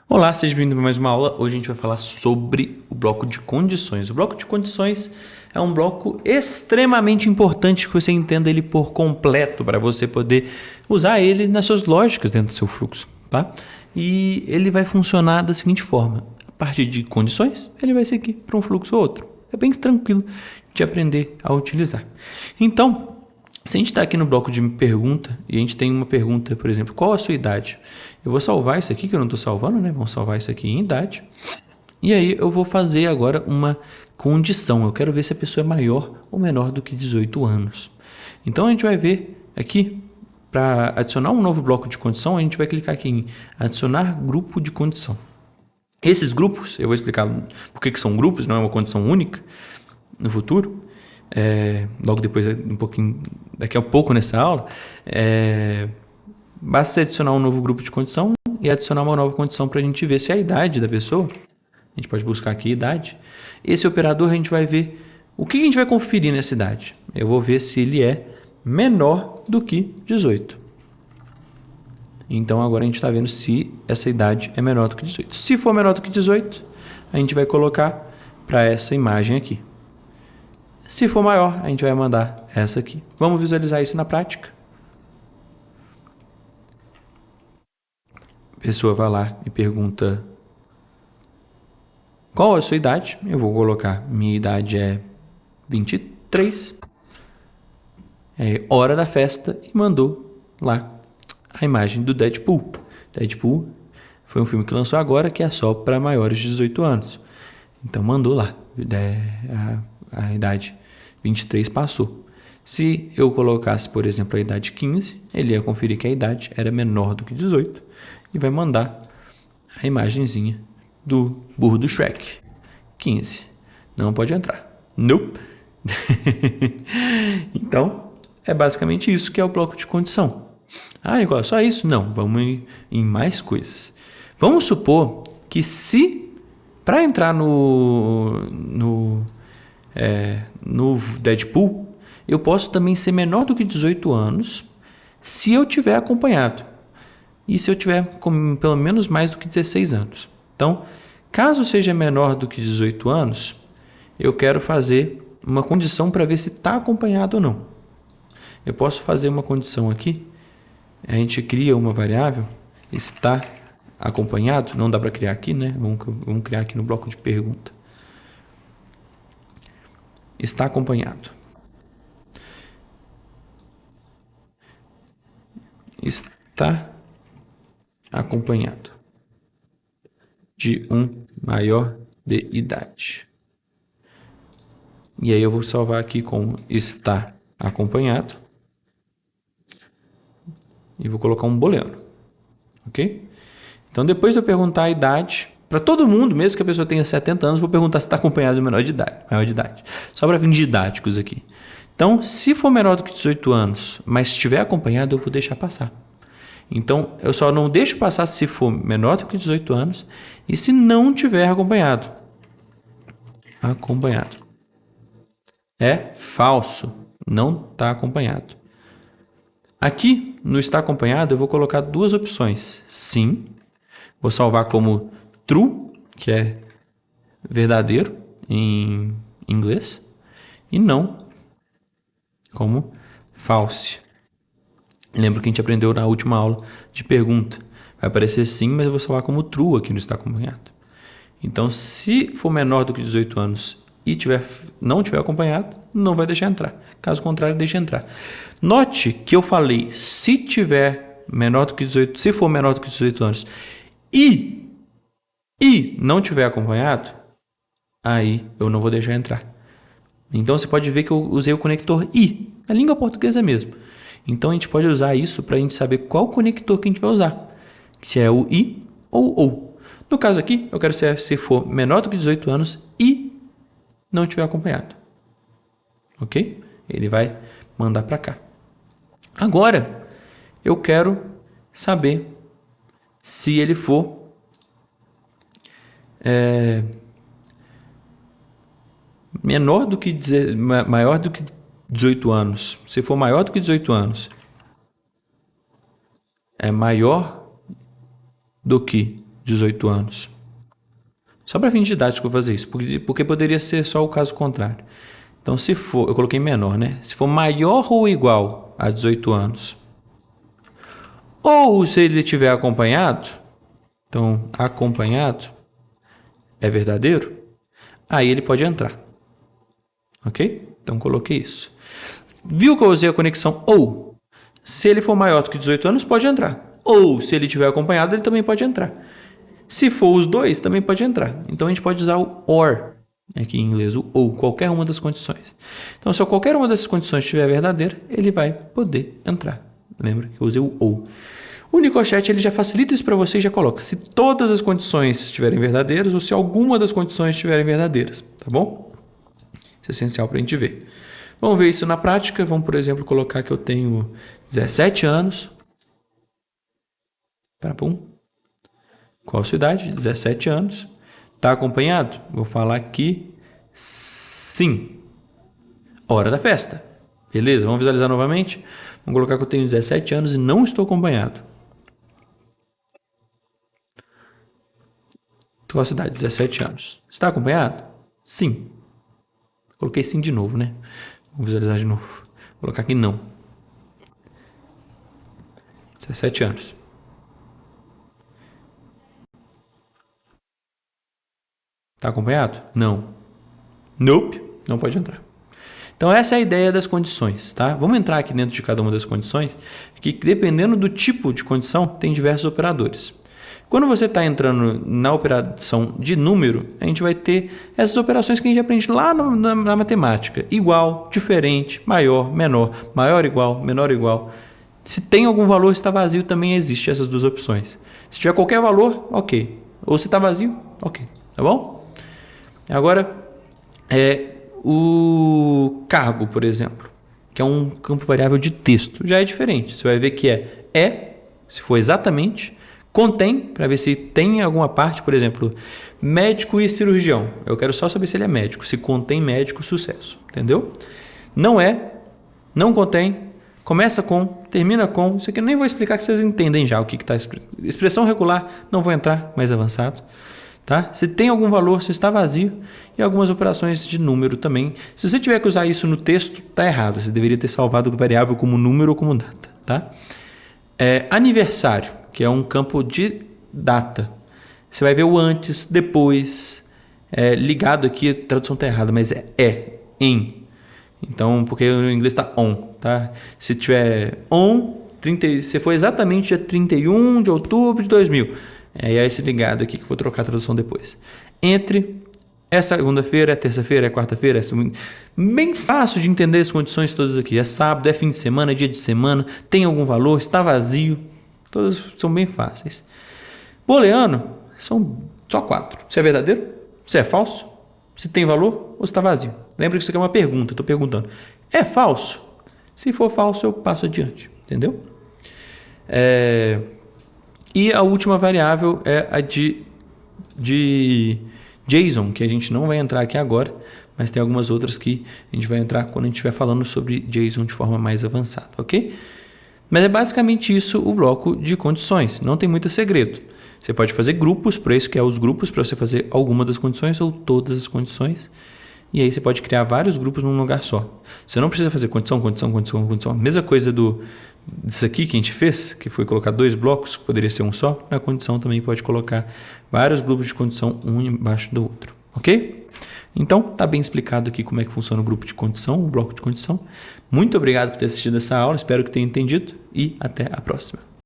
Olá, seja bem-vindo a mais uma aula. Hoje a gente vai falar sobre o bloco de condições. O bloco de condições é um bloco extremamente importante que você entenda ele por completo para você poder usar ele nas suas lógicas dentro do seu fluxo, tá? E ele vai funcionar da seguinte forma: a partir de condições, ele vai seguir para um fluxo ou outro. É bem tranquilo de aprender a utilizar. Então, se a gente está aqui no bloco de pergunta e a gente tem uma pergunta, por exemplo, qual a sua idade? Eu vou salvar isso aqui, que eu não estou salvando, né? Vamos salvar isso aqui em idade. E aí eu vou fazer agora uma condição. Eu quero ver se a pessoa é maior ou menor do que 18 anos. Então a gente vai ver aqui, para adicionar um novo bloco de condição, a gente vai clicar aqui em adicionar grupo de condição. Esses grupos, eu vou explicar por que são grupos, não é uma condição única no futuro. Logo depois, daqui a pouco nessa aula, basta adicionar um novo grupo de condição e adicionar uma nova condição para a gente ver se é a idade da pessoa. A gente pode buscar aqui idade. Esse operador a gente vai ver o que a gente vai conferir nessa idade. Eu vou ver se ele é menor do que 18. Então agora a gente está vendo se essa idade é menor do que 18. Se for menor do que 18, a gente vai colocar para essa imagem aqui. Se for maior, a gente vai mandar essa aqui. Vamos visualizar isso na prática. A pessoa vai lá e pergunta qual é a sua idade. Eu vou colocar, minha idade é 23. É hora da festa e mandou lá a imagem do Deadpool. Deadpool foi um filme que lançou agora que é só para maiores de 18 anos. Então mandou lá a idade 23 passou. Se eu colocasse, por exemplo, a idade 15, ele ia conferir que a idade era menor do que 18 e vai mandar a imagenzinha do burro do Shrek. 15. Não pode entrar. Nope. Então, é basicamente isso que é o bloco de condição. Ah, Nicolas, só isso? Não, vamos em mais coisas. Vamos supor que se, para entrar no Deadpool, eu posso também ser menor do que 18 anos se eu tiver acompanhado. E se eu tiver com pelo menos mais do que 16 anos. Então, caso seja menor do que 18 anos, eu quero fazer uma condição para ver se está acompanhado ou não. Eu posso fazer uma condição aqui. A gente cria uma variável, está acompanhado. Não dá para criar aqui, né? Vamos criar aqui no bloco de pergunta. Está acompanhado. Está acompanhado de um maior de idade. E aí eu vou salvar aqui como está acompanhado. E vou colocar um booleano. Ok? Então depois de eu perguntar a idade, para todo mundo, mesmo que a pessoa tenha 70 anos, vou perguntar se está acompanhado de maior de idade. Só para fins didáticos aqui. Então, se for menor do que 18 anos, mas estiver acompanhado, eu vou deixar passar. Então, eu só não deixo passar se for menor do que 18 anos e se não tiver acompanhado. Acompanhado. É falso. Não está acompanhado. Aqui, no está acompanhado, eu vou colocar duas opções. Sim. Vou salvar como true, que é verdadeiro em inglês. E não como false. Lembra que a gente aprendeu na última aula de pergunta. Vai aparecer sim, mas eu vou salvar como true aqui no está acompanhado. Então, se for menor do que 18 anos e não tiver acompanhado, não vai deixar entrar. Caso contrário, deixa entrar. Note que eu falei se tiver menor do que 18, se for menor do que 18 anos e não tiver acompanhado, aí eu não vou deixar entrar. Então você pode ver que eu usei o conector I, na língua portuguesa mesmo. Então a gente pode usar isso para a gente saber qual conector que a gente vai usar, se é o I ou. No caso aqui, eu quero saber se for menor do que 18 anos e não estiver acompanhado. Ok? Ele vai mandar para cá. Agora, eu quero saber se ele for maior do que 18 anos. Se for maior do que 18 anos, é maior do que 18 anos. Só para fim didático eu vou fazer isso, porque poderia ser só o caso contrário. Então, se for, eu coloquei menor, né? Se for maior ou igual a 18 anos, ou se ele tiver acompanhado, então acompanhado é verdadeiro, aí ele pode entrar. Ok? Então, coloquei isso. Viu que eu usei a conexão ou? Se ele for maior do que 18 anos, pode entrar. Ou, se ele tiver acompanhado, ele também pode entrar. Se for os dois, também pode entrar. Então, a gente pode usar o or, aqui em inglês, o ou, qualquer uma das condições. Então, se qualquer uma dessas condições estiver verdadeira, ele vai poder entrar. Lembra que eu usei o ou. O Nicochat, ele já facilita isso para você e já coloca se todas as condições estiverem verdadeiras ou se alguma das condições estiverem verdadeiras, tá bom? Isso é essencial para a gente ver. Vamos ver isso na prática. Vamos, por exemplo, colocar que eu tenho 17 anos. Qual a sua idade? 17 anos. Está acompanhado? Vou falar aqui sim. Hora da festa. Beleza? Vamos visualizar novamente? Vamos colocar que eu tenho 17 anos e não estou acompanhado. Qual a sua idade? 17 anos. Está acompanhado? Sim. Coloquei sim de novo, né? Vamos visualizar de novo. Vou colocar aqui não. 17 anos. Está acompanhado? Não. Nope. Não pode entrar. Então, essa é a ideia das condições, tá? Vamos entrar aqui dentro de cada uma das condições, que dependendo do tipo de condição, tem diversos operadores. Quando você está entrando na operação de número, a gente vai ter essas operações que a gente aprende lá na matemática. Igual, diferente, maior, menor, maior igual, menor igual. Se tem algum valor, se está vazio, também existe essas duas opções. Se tiver qualquer valor, ok. Ou se está vazio, ok. Tá bom? Agora, o cargo, por exemplo, que é um campo variável de texto, já é diferente. Você vai ver que se for exatamente, contém, para ver se tem alguma parte, por exemplo, médico e cirurgião. Eu quero só saber se ele é médico. Se contém médico, sucesso. Entendeu? Não contém, começa com, termina com. Isso aqui eu nem vou explicar, que vocês entendem já o que está escrito. Expressão regular, não vou entrar mais avançado. Tá? Se tem algum valor, se está vazio, e algumas operações de número também. Se você tiver que usar isso no texto, está errado. Você deveria ter salvado o variável como número ou como data. Tá? Aniversário, que é um campo de data. Você vai ver o antes, depois, ligado aqui, a tradução está errada, mas em. Então, porque o inglês está on. Tá? Se tiver on, se for exatamente dia 31 de outubro de 2000, é esse ligado aqui que eu vou trocar a tradução depois. Entre é segunda-feira, é terça-feira, é quarta-feira, bem fácil de entender as condições todas aqui. É sábado, é fim de semana, é dia de semana, tem algum valor, está vazio. Todas são bem fáceis. Booleano são só 4. Se é verdadeiro, se é falso, se tem valor ou se está vazio. Lembra que isso aqui é uma pergunta, estou perguntando. É falso? Se for falso, eu passo adiante. Entendeu? E a última variável é a de JSON, que a gente não vai entrar aqui agora, mas tem algumas outras que a gente vai entrar quando a gente estiver falando sobre JSON de forma mais avançada, ok? Mas é basicamente isso o bloco de condições, não tem muito segredo. Você pode fazer grupos, por isso que é os grupos, para você fazer alguma das condições ou todas as condições. E aí você pode criar vários grupos num lugar só. Você não precisa fazer condição. A mesma coisa disso aqui que a gente fez, que foi colocar 2 blocos, que poderia ser um só. Na condição também pode colocar vários grupos de condição, um embaixo do outro. Ok? Então, está bem explicado aqui como é que funciona o grupo de condição, o bloco de condição. Muito obrigado por ter assistido essa aula, espero que tenha entendido e até a próxima.